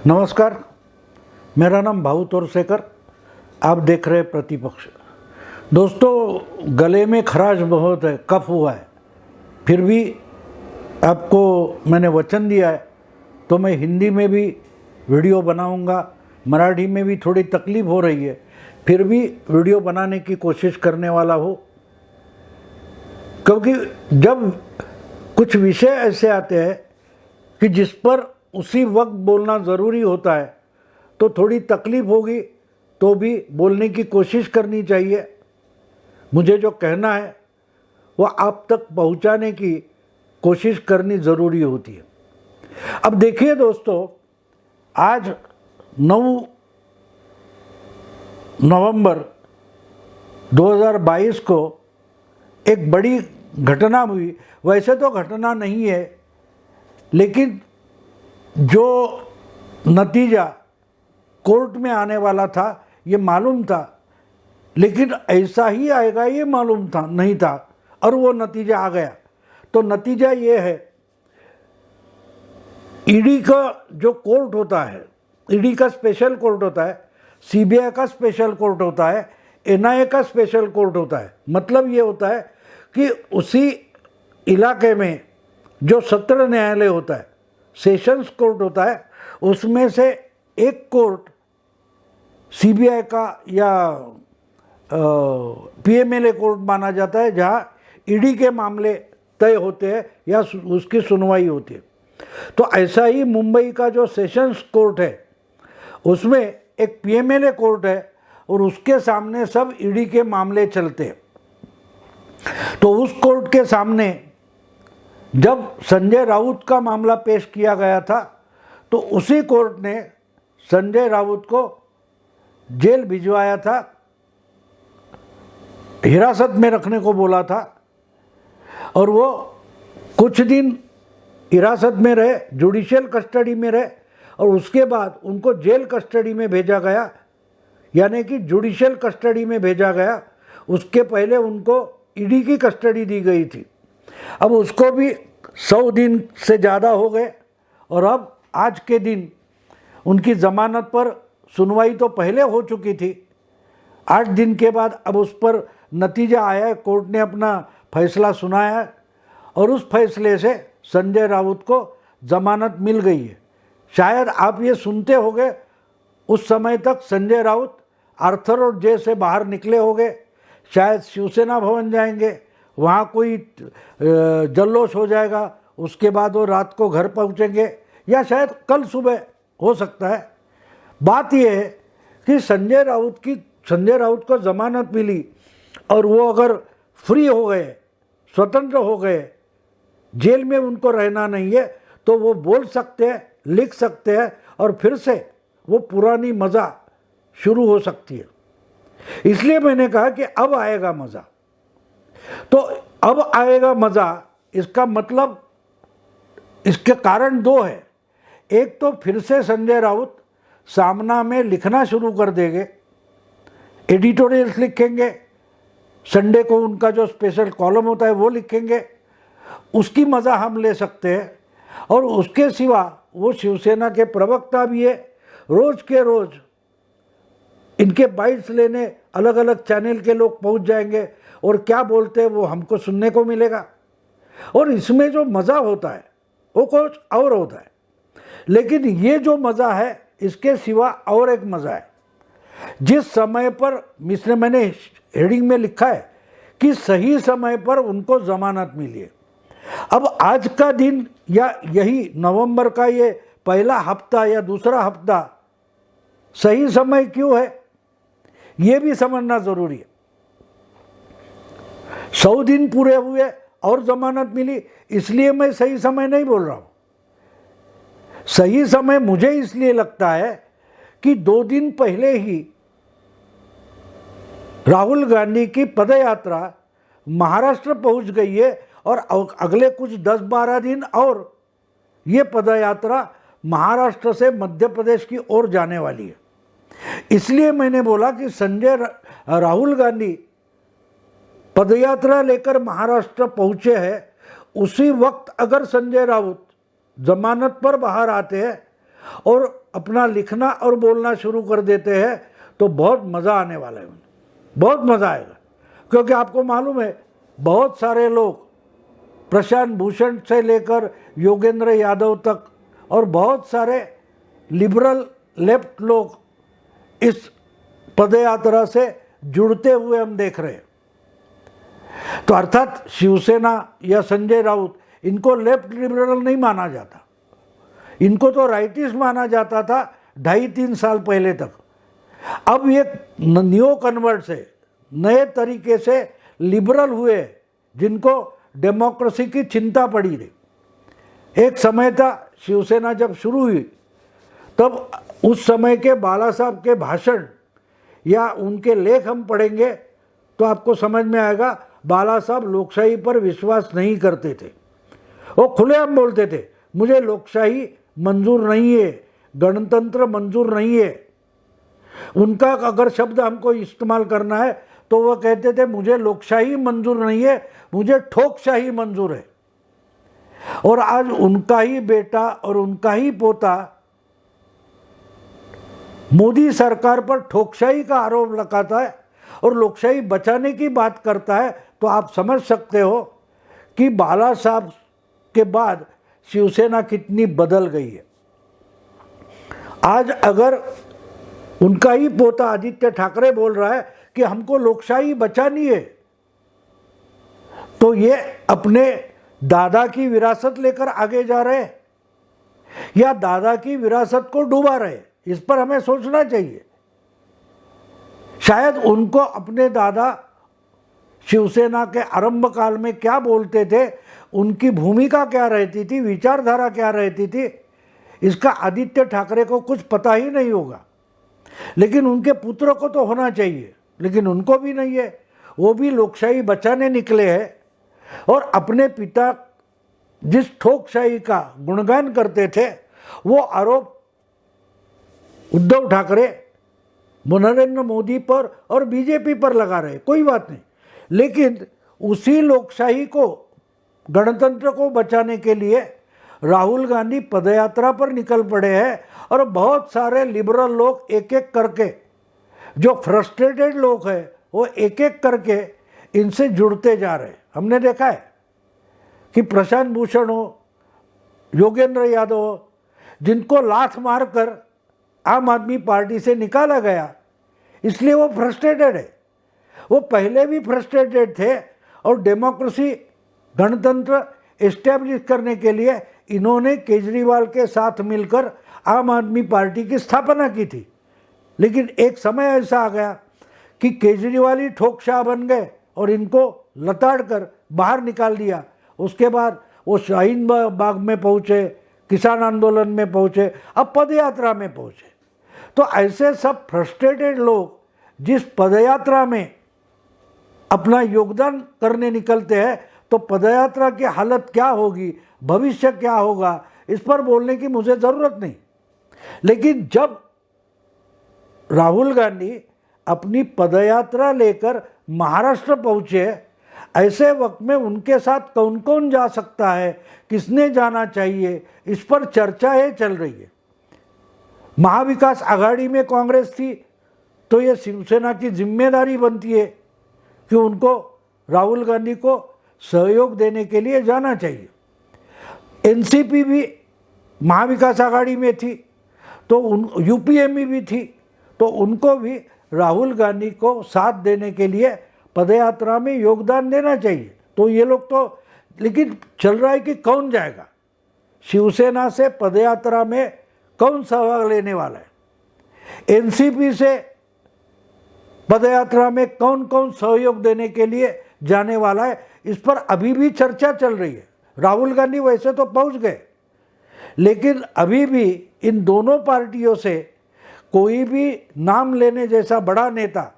नमस्कार, मेरा नाम भाऊ तोरसेकर। आप देख रहे हैं प्रतिपक्ष। दोस्तों, गले में खराश बहुत है, कफ हुआ है, फिर भी आपको मैंने वचन दिया है तो मैं हिंदी में भी वीडियो बनाऊंगा। मराठी में भी थोड़ी तकलीफ़ हो रही है, फिर भी वीडियो बनाने की कोशिश करने वाला हो, क्योंकि जब कुछ विषय ऐसे आते हैं कि जिस पर उसी वक्त बोलना ज़रूरी होता है तो थोड़ी तकलीफ़ होगी, तो भी बोलने की कोशिश करनी चाहिए। मुझे जो कहना है वो आप तक पहुंचाने की कोशिश करनी ज़रूरी होती है। अब देखिए दोस्तों, आज 9 नवंबर 2022 को एक बड़ी घटना हुई। वैसे तो घटना नहीं है, लेकिन जो नतीजा कोर्ट में आने वाला था ये मालूम था, लेकिन ऐसा ही आएगा ये मालूम था नहीं था, और वो नतीजा आ गया। तो नतीजा ये है, ईडी का जो कोर्ट होता है, ईडी का स्पेशल कोर्ट होता है, सीबीआई का स्पेशल कोर्ट होता है, एनआईए का स्पेशल कोर्ट होता है। मतलब ये होता है कि उसी इलाके में जो सत्र न्यायालय होता है, सेशंस कोर्ट होता है, उसमें से एक कोर्ट सीबीआई का या पीएमएलए कोर्ट माना जाता है, जहाँ ईडी के मामले तय होते हैं या उसकी सुनवाई होती है। तो ऐसा ही मुंबई का जो सेशंस कोर्ट है, उसमें एक पीएमएलए कोर्ट है और उसके सामने सब ईडी के मामले चलते हैं। तो उस कोर्ट के सामने जब संजय राउत का मामला पेश किया गया था, तो उसी कोर्ट ने संजय राउत को जेल भिजवाया था, हिरासत में रखने को बोला था, और वो कुछ दिन हिरासत में रहे, जुडिशियल कस्टडी में रहे, और उसके बाद उनको जेल कस्टडी में भेजा गया, यानी कि जुडिशियल कस्टडी में भेजा गया। उसके पहले उनको ईडी की कस्टडी दी गई थी। अब उसको भी 100 दिन से ज़्यादा हो गए, और अब आज के दिन उनकी ज़मानत पर सुनवाई तो पहले हो चुकी थी। 8 दिन के बाद अब उस पर नतीजा आया है, कोर्ट ने अपना फैसला सुनाया है, और उस फैसले से संजय राउत को ज़मानत मिल गई है। शायद आप ये सुनते होंगे, उस समय तक Sanjay Raut Arthur Road jail से बाहर निकले होंगे, शायद शिवसेना भवन जाएंगे, वहाँ कोई जल्लोष हो जाएगा, उसके बाद वो रात को घर पहुँचेंगे, या शायद कल सुबह हो सकता है। बात यह है कि संजय राउत को ज़मानत मिली, और वो अगर फ्री हो गए, स्वतंत्र हो गए, जेल में उनको रहना नहीं है, तो वो बोल सकते हैं, लिख सकते हैं, और फिर से वो पुरानी मज़ा शुरू हो सकती है। इसलिए मैंने कहा कि अब आएगा मज़ा। तो अब आएगा मज़ा, इसका मतलब, इसके कारण 2 है। एक तो फिर से संजय राउत सामना में लिखना शुरू कर देंगे, एडिटोरियल्स लिखेंगे, संडे को उनका जो स्पेशल कॉलम होता है वो लिखेंगे, उसकी मज़ा हम ले सकते हैं। और उसके सिवा वो शिवसेना के प्रवक्ता भी है, रोज़ के रोज़ इनके बाइट्स लेने अलग अलग चैनल के लोग पहुंच जाएंगे, और क्या बोलते हैं वो हमको सुनने को मिलेगा। और इसमें जो मज़ा होता है वो कुछ और होता है। लेकिन ये जो मज़ा है, इसके सिवा और एक मज़ा है। जिस समय पर मैंने हेडिंग में लिखा है कि सही समय पर उनको ज़मानत मिली है। अब आज का दिन, या यही नवंबर का ये पहला हफ्ता या दूसरा हफ्ता सही समय क्यों है, ये भी समझना ज़रूरी है। 100 दिन पूरे हुए और ज़मानत मिली, इसलिए मैं सही समय नहीं बोल रहा हूँ। सही समय मुझे इसलिए लगता है कि 2 दिन पहले ही राहुल गांधी की पदयात्रा महाराष्ट्र पहुंच गई है, और अगले कुछ 10-12 दिन और ये पदयात्रा महाराष्ट्र से मध्य प्रदेश की ओर जाने वाली है। इसलिए मैंने बोला कि राहुल गांधी पदयात्रा लेकर महाराष्ट्र पहुंचे हैं, उसी वक्त अगर संजय राउत जमानत पर बाहर आते हैं और अपना लिखना और बोलना शुरू कर देते हैं तो बहुत मज़ा आने वाला है उन्हें, बहुत मज़ा आएगा। क्योंकि आपको मालूम है बहुत सारे लोग प्रशांत भूषण से लेकर योगेंद्र यादव तक और बहुत सारे लिबरल लेफ्ट लोग इस पदयात्रा से जुड़ते हुए हम देख रहे हैं। तो अर्थात शिवसेना या संजय राउत, इनको लेफ्ट लिबरल नहीं माना जाता, इनको तो राइटिस्ट माना जाता था 2.5-3 साल पहले तक। अब ये न्यू कन्वर्ट से नए तरीके से लिबरल हुए, जिनको डेमोक्रेसी की चिंता पड़ी थी। एक समय था शिवसेना जब शुरू हुई, तब उस समय के बाला साहब के भाषण या उनके लेख हम पढ़ेंगे तो आपको समझ में आएगा, बाला साहब लोकशाही पर विश्वास नहीं करते थे। वो खुलेआम बोलते थे, मुझे लोकशाही मंजूर नहीं है, गणतंत्र मंजूर नहीं है। उनका अगर शब्द हमको इस्तेमाल करना है तो वह कहते थे, मुझे लोकशाही मंजूर नहीं है, मुझे ठोकशाही मंजूर है। और आज उनका ही बेटा और उनका ही पोता मोदी सरकार पर ठोकशाही का आरोप लगाता है और लोकशाही बचाने की बात करता है। तो आप समझ सकते हो कि बाला साहब के बाद शिवसेना कितनी बदल गई है। आज अगर उनका ही पोता आदित्य ठाकरे बोल रहा है कि हमको लोकशाही बचानी है, तो ये अपने दादा की विरासत लेकर आगे जा रहे हैं या दादा की विरासत को डुबा रहे हैं, इस पर हमें सोचना चाहिए। शायद उनको अपने दादा शिवसेना के आरंभ काल में क्या बोलते थे, उनकी भूमिका क्या रहती थी, विचारधारा क्या रहती थी, इसका आदित्य ठाकरे को कुछ पता ही नहीं होगा। लेकिन उनके पुत्र को तो होना चाहिए, लेकिन उनको भी नहीं है। वो भी लोकशाही बचाने निकले हैं और अपने पिता जिस ठोकशाही का गुणगान करते थे, वो आरोप उद्धव ठाकरे नरेंद्र मोदी पर और बीजेपी पर लगा रहे। कोई बात नहीं, लेकिन उसी लोकशाही को, गणतंत्र को बचाने के लिए राहुल गांधी पदयात्रा पर निकल पड़े हैं और बहुत सारे लिबरल लोग एक एक करके, जो फ्रस्ट्रेटेड लोग हैं, वो एक एक करके इनसे जुड़ते जा रहे हैं। हमने देखा है कि प्रशांत भूषण हो, योगेंद्र यादव हो, जिनको लात मारकर आम आदमी पार्टी से निकाला गया, इसलिए वो फ्रस्ट्रेटेड है। वो पहले भी फ्रस्ट्रेटेड थे और डेमोक्रेसी, गणतंत्र एस्टेब्लिश करने के लिए इन्होंने केजरीवाल के साथ मिलकर आम आदमी पार्टी की स्थापना की थी। लेकिन एक समय ऐसा आ गया कि केजरीवाल ही ठोकशाह बन गए और इनको लताड़ कर बाहर निकाल दिया। उसके बाद वो शाहीन बाग में पहुँचे, किसान आंदोलन में पहुँचे, अब पदयात्रा में पहुँचे। तो ऐसे सब फ्रस्ट्रेटेड लोग जिस पदयात्रा में अपना योगदान करने निकलते हैं, तो पदयात्रा की हालत क्या होगी, भविष्य क्या होगा, इस पर बोलने की मुझे ज़रूरत नहीं। लेकिन जब राहुल गांधी अपनी पदयात्रा लेकर महाराष्ट्र पहुँचे, ऐसे वक्त में उनके साथ कौन कौन जा सकता है, किसने जाना चाहिए, इस पर चर्चाएं चल रही है। महाविकास आघाड़ी में कांग्रेस थी, तो ये शिवसेना की जिम्मेदारी बनती है कि उनको राहुल गांधी को सहयोग देने के लिए जाना चाहिए। एनसीपी भी महाविकास आघाड़ी में थी, तो यूपीए में भी थी, तो उनको भी राहुल गांधी को साथ देने के लिए पदयात्रा में योगदान देना चाहिए। तो ये लोग तो, लेकिन चल रहा है कि कौन जाएगा शिवसेना से पदयात्रा में, कौन सहभाग लेने वाला है, एनसीपी से पदयात्रा में कौन कौन सहयोग देने के लिए जाने वाला है, इस पर अभी भी चर्चा चल रही है। राहुल गांधी वैसे तो पहुंच गए, लेकिन अभी भी इन दोनों पार्टियों से कोई भी नाम लेने जैसा बड़ा नेता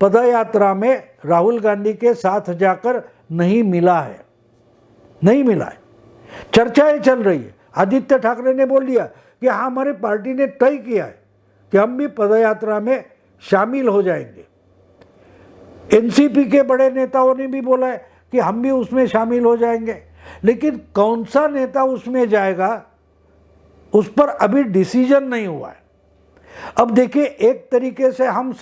पदयात्रा में राहुल गांधी के साथ जाकर नहीं मिला है, नहीं मिला है। चर्चाएं चल रही है। आदित्य ठाकरे ने बोल दिया कि हाँ, हमारी पार्टी ने तय किया है कि हम भी पदयात्रा में शामिल हो जाएंगे। एनसीपी के बड़े नेताओं ने भी बोला है कि हम भी उसमें शामिल हो जाएंगे। लेकिन कौन सा नेता उसमें जाएगा, उस पर अभी डिसीजन नहीं हुआ है। अब देखिए, एक तरीके से हम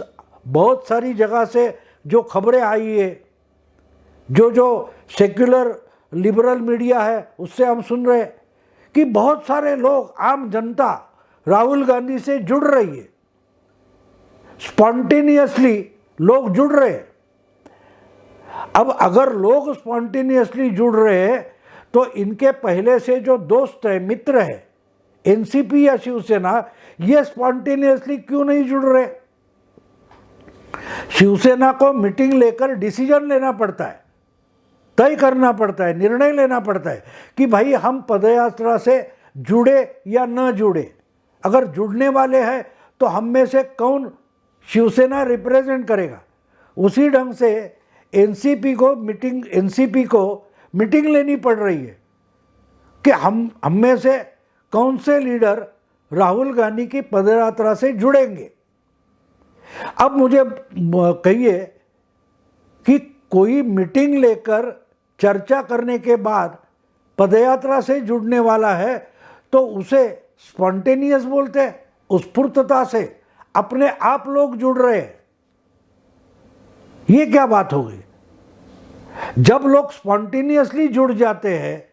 बहुत सारी जगह से जो खबरें आई है, जो सेक्युलर लिबरल मीडिया है, उससे हम सुन रहे हैं कि बहुत सारे लोग, आम जनता राहुल गांधी से जुड़ रही है, स्पॉन्टेनियसली लोग जुड़ रहे हैं। अब अगर लोग स्पॉन्टेनियसली जुड़ रहे हैं तो इनके पहले से जो दोस्त है, मित्र है, एनसीपी या शिवसेना, ये स्पॉन्टेनियसली क्यों नहीं जुड़ रहे? शिवसेना को मीटिंग लेकर डिसीजन लेना पड़ता है, तय करना पड़ता है, निर्णय लेना पड़ता है कि भाई हम पदयात्रा से जुड़े या न जुड़े। अगर जुड़ने वाले हैं तो हम में से कौन शिवसेना रिप्रेजेंट करेगा। उसी ढंग से एनसीपी को मीटिंग लेनी पड़ रही है कि हम में से कौन से लीडर राहुल गांधी की पदयात्रा से जुड़ेंगे। अब मुझे कहिए कि कोई मीटिंग लेकर चर्चा करने के बाद पदयात्रा से जुड़ने वाला है तो उसे स्पॉन्टेनियस बोलते हैं, उत्स्फूर्तता से अपने आप लोग जुड़ रहे हैं। ये क्या बात हो गई? जब लोग स्पॉन्टेनियसली जुड़ जाते हैं,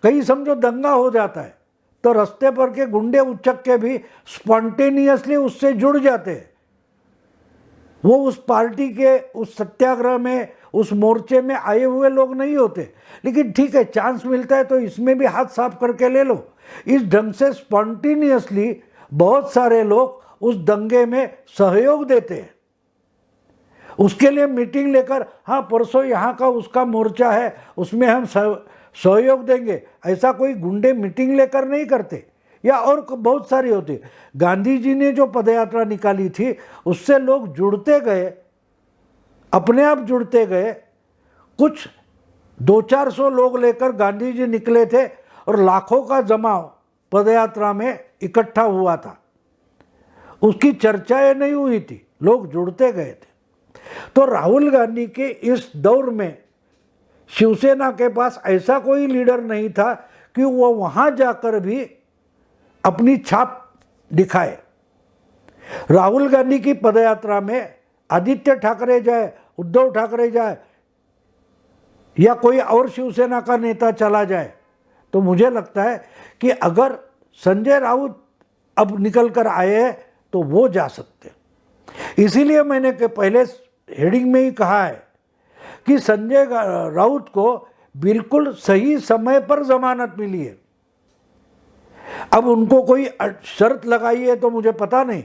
कहीं समझो दंगा हो जाता है तो रास्ते पर के गुंडे उचक के भी स्पॉन्टेनियसली उससे जुड़ जाते हैं। वो उस पार्टी के उस सत्याग्रह में, उस मोर्चे में आए हुए लोग नहीं होते, लेकिन ठीक है, चांस मिलता है तो इसमें भी हाथ साफ करके ले लो। इस ढंग से स्पॉन्टेनियसली बहुत सारे लोग उस दंगे में सहयोग देते हैं। उसके लिए मीटिंग लेकर, हाँ परसों यहाँ का उसका मोर्चा है, उसमें हम सहयोग देंगे, ऐसा कोई गुंडे मीटिंग लेकर नहीं करते। या और बहुत सारी होती। गांधी जी ने जो पदयात्रा निकाली थी उससे लोग जुड़ते गए, अपने आप जुड़ते गए। कुछ 200-400 लोग लेकर गांधी जी निकले थे और लाखों का जमाव पदयात्रा में इकट्ठा हुआ था। उसकी चर्चाएं नहीं हुई थी, लोग जुड़ते गए थे। तो राहुल गांधी के इस दौर में शिवसेना के पास ऐसा कोई लीडर नहीं था कि वो वहां जाकर भी अपनी छाप दिखाए। राहुल गांधी की पदयात्रा में आदित्य ठाकरे जाए, उद्धव ठाकरे जाए या कोई और शिवसेना का नेता चला जाए तो मुझे लगता है कि अगर संजय राउत अब निकल कर आए हैं तो वो जा सकते। इसीलिए मैंने पहले हेडिंग में ही कहा है कि संजय राउत को बिल्कुल सही समय पर जमानत मिली है। अब उनको कोई शर्त लगाई है तो मुझे पता नहीं,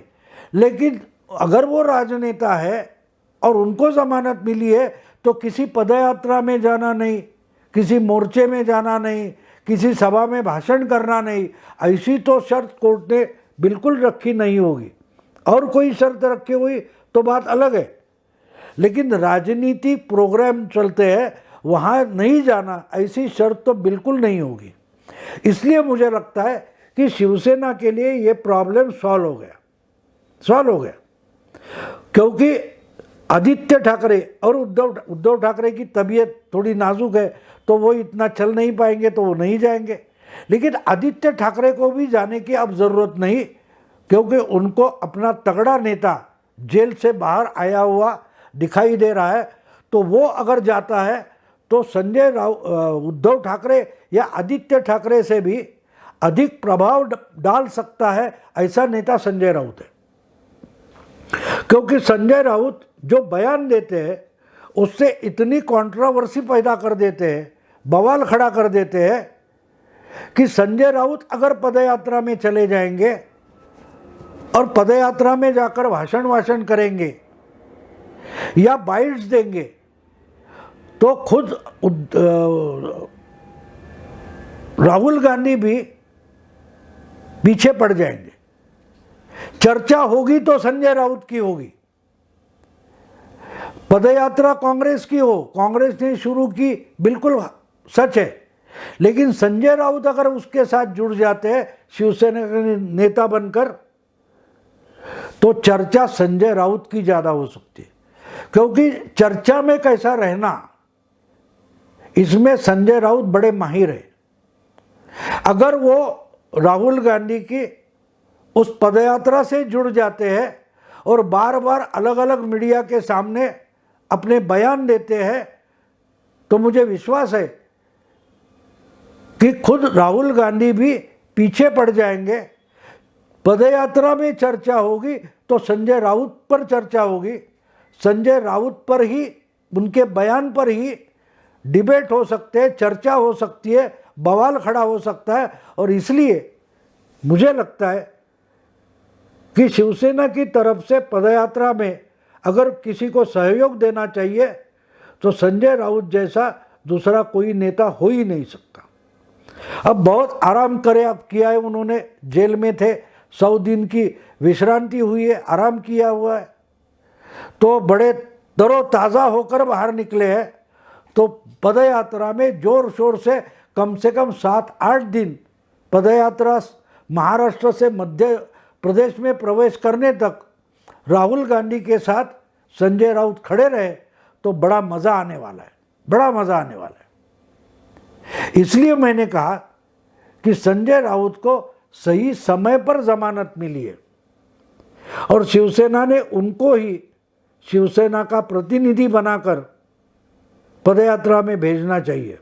लेकिन अगर वो राजनेता है और उनको जमानत मिली है तो किसी पदयात्रा में जाना नहीं, किसी मोर्चे में जाना नहीं, किसी सभा में भाषण करना नहीं, ऐसी तो शर्त कोर्ट ने बिल्कुल रखी नहीं होगी। और कोई शर्त रखी हुई तो बात अलग है, लेकिन राजनीतिक प्रोग्राम चलते हैं, वहाँ नहीं जाना, ऐसी शर्त तो बिल्कुल नहीं होगी। इसलिए मुझे लगता है कि शिवसेना के लिए ये प्रॉब्लम सॉल्व हो गया, क्योंकि आदित्य ठाकरे और उद्धव ठाकरे की तबीयत थोड़ी नाजुक है तो वो इतना चल नहीं पाएंगे तो वो नहीं जाएंगे। लेकिन आदित्य ठाकरे को भी जाने की अब ज़रूरत नहीं, क्योंकि उनको अपना तगड़ा नेता जेल से बाहर आया हुआ दिखाई दे रहा है। तो वो अगर जाता है तो उद्धव ठाकरे या आदित्य ठाकरे से भी अधिक प्रभाव डाल सकता है, ऐसा नेता संजय राउत है। क्योंकि संजय राउत जो बयान देते हैं उससे इतनी कंट्रोवर्सी पैदा कर देते हैं, बवाल खड़ा कर देते हैं कि संजय राउत अगर पदयात्रा में चले जाएंगे और पदयात्रा में जाकर भाषण करेंगे या बाइट्स देंगे तो खुद राहुल गांधी भी पीछे पड़ जाएंगे। चर्चा होगी तो संजय राउत की होगी। पदयात्रा कांग्रेस की हो, कांग्रेस ने शुरू की, बिल्कुल सच है, लेकिन संजय राउत अगर उसके साथ जुड़ जाते हैं शिवसेना के नेता बनकर तो चर्चा संजय राउत की ज़्यादा हो सकती है। क्योंकि चर्चा में कैसा रहना, इसमें संजय राउत बड़े माहिर है। अगर वो राहुल गांधी की उस पदयात्रा से जुड़ जाते हैं और बार बार अलग अलग मीडिया के सामने अपने बयान देते हैं, तो मुझे विश्वास है कि खुद राहुल गांधी भी पीछे पड़ जाएंगे। पदयात्रा में चर्चा होगी तो संजय राउत पर चर्चा होगी, संजय राउत पर ही, उनके बयान पर ही डिबेट हो सकते हैं, चर्चा हो सकती है, बवाल खड़ा हो सकता है। और इसलिए मुझे लगता है कि शिवसेना की तरफ से पदयात्रा में अगर किसी को सहयोग देना चाहिए तो संजय राउत जैसा दूसरा कोई नेता हो ही नहीं सकता। अब बहुत आराम किया है उन्होंने, जेल में थे, 100 दिन की विश्रांति हुई है, आराम किया हुआ है, तो बड़े तरोताज़ा होकर बाहर निकले हैं। तो पदयात्रा में जोर शोर से कम 7-8 दिन पदयात्रा महाराष्ट्र से मध्य प्रदेश में प्रवेश करने तक राहुल गांधी के साथ संजय राउत खड़े रहे तो बड़ा मज़ा आने वाला है, बड़ा मज़ा आने वाला है। इसलिए मैंने कहा कि संजय राउत को सही समय पर जमानत मिली है और शिवसेना ने उनको ही शिवसेना का प्रतिनिधि बनाकर पदयात्रा में भेजना चाहिए,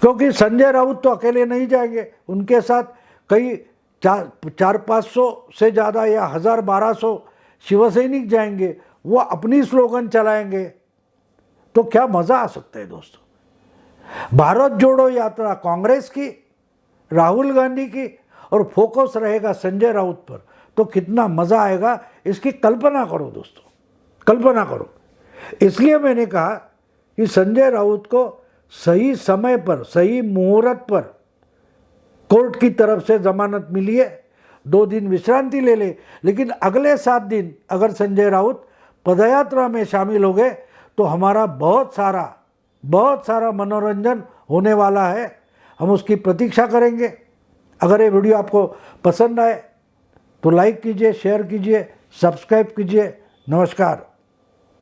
क्योंकि संजय राउत तो अकेले नहीं जाएंगे, उनके साथ कई 400-500 से ज़्यादा या 1000-1200 शिवसैनिक जाएंगे, वो अपनी स्लोगन चलाएंगे, तो क्या मज़ा आ सकता है दोस्तों। भारत जोड़ो यात्रा कांग्रेस की, राहुल गांधी की, और फोकस रहेगा संजय राउत पर, तो कितना मज़ा आएगा इसकी कल्पना करो दोस्तों, कल्पना करो। इसलिए मैंने कहा कि संजय राउत को सही समय पर, सही मुहूर्त पर कोर्ट की तरफ से जमानत मिली है, 2 दिन विश्रांति ले ले, लेकिन अगले 7 दिन अगर संजय राउत पदयात्रा में शामिल हो गए तो हमारा बहुत सारा मनोरंजन होने वाला है। हम उसकी प्रतीक्षा करेंगे। अगर ये वीडियो आपको पसंद आए तो लाइक कीजिए, शेयर कीजिए, सब्सक्राइब कीजिए। नमस्कार।